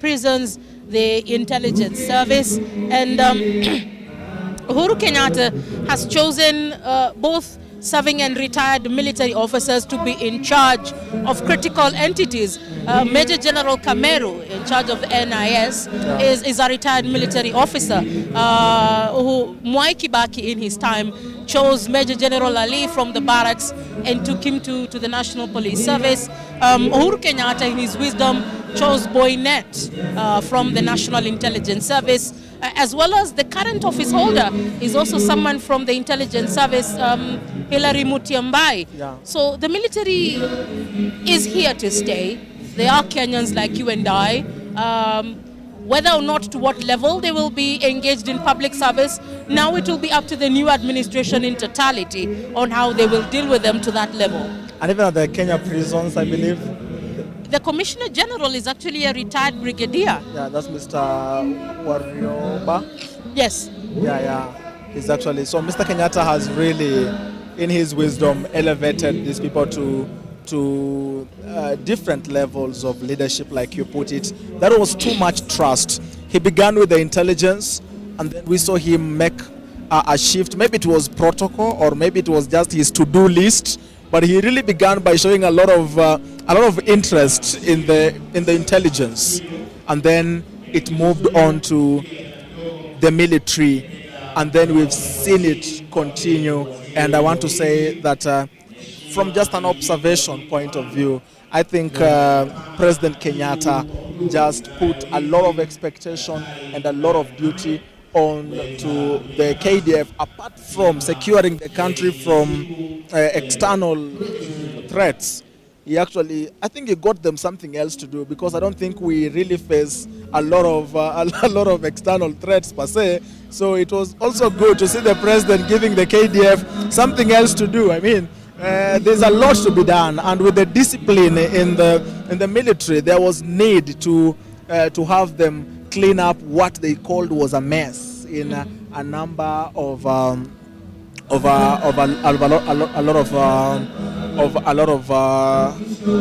prisons, the intelligence service, and Uhuru Kenyatta has chosen both serving and retired military officers to be in charge of critical entities. Major General Kameru, in charge of the NIS, is a retired military officer who Mwai Kibaki in his time chose Major General Ali from the barracks and took him to the National Police Service. Uhuru Kenyatta, in his wisdom, chose Boynet from the National Intelligence Service, as well as the current office holder is also someone from the Intelligence Service, Hilary Mutyambai. Yeah. So the military is here to stay. They are Kenyans like you and I. Whether or not to what level they will be engaged in public service, now it will be up to the new administration in totality on how they will deal with them to that level. And even at the Kenya prisons, I believe. The Commissioner General is actually a retired brigadier. Yeah, that's Mr. Warioba. Yes. Yeah. He's actually, so Mr. Kenyatta has really, in his wisdom, elevated these people to different levels of leadership, like you put it. That was too much trust. He began with the intelligence, and then we saw him make a shift. Maybe it was protocol, or maybe it was just his to-do list. But he really began by showing a lot of interest in the intelligence, and then it moved on to the military, and then we've seen it continue. And I want to say that from just an observation point of view, I think President Kenyatta just put a lot of expectation and a lot of duty on to the KDF, apart from securing the country from external threats. He actually, I think he got them something else to do, because I don't think we really face a lot of external threats per se. So it was also good to see the president giving the KDF something else to do. I mean, there's a lot to be done, and with the discipline in the military, there was need to have them clean up what they called was a mess in a number of a lot of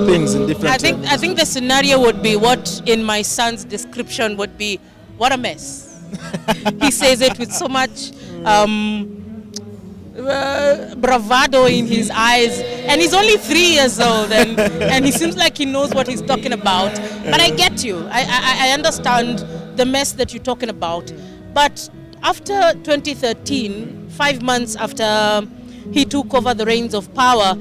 things in different. I think the scenario would be what in my son's description would be, what a mess. He says it with so much bravado in his eyes, and he's only 3 years old, and he seems like he knows what he's talking about. But I get you. I understand the mess that you're talking about. But after 2013, 5 months after he took over the reins of power,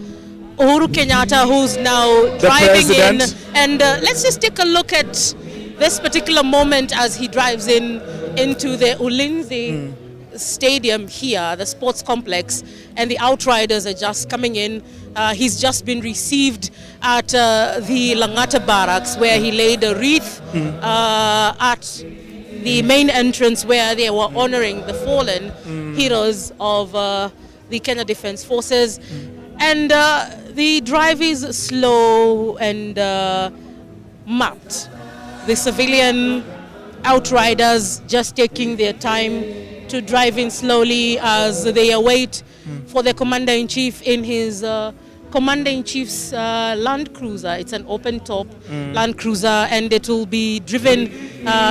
Uhuru Kenyatta, who's now driving in, and let's just take a look at this particular moment as he drives into the Ulinzi stadium here, the sports complex, and the outriders are just coming in. He's just been received at the Langata barracks, where he laid a wreath at the main entrance, where they were honoring the fallen heroes of the Kenya Defense Forces. And the drive is slow and marked. The civilian outriders just taking their time to drive in slowly as they await for the Commander-in-Chief in his Commander-in-Chief's Land Cruiser. It's an open-top Land Cruiser, and it will be driven.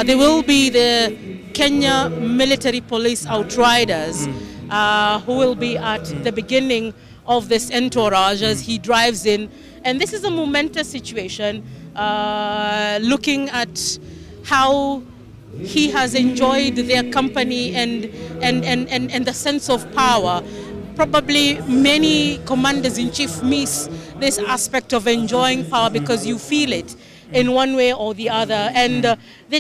There will be the Kenya Military Police Outriders who will be at the beginning of this entourage as he drives in. And this is a momentous situation, looking at how he has enjoyed their company and the sense of power. Probably many commanders-in-chief miss this aspect of enjoying power, because you feel it in one way or the other. And they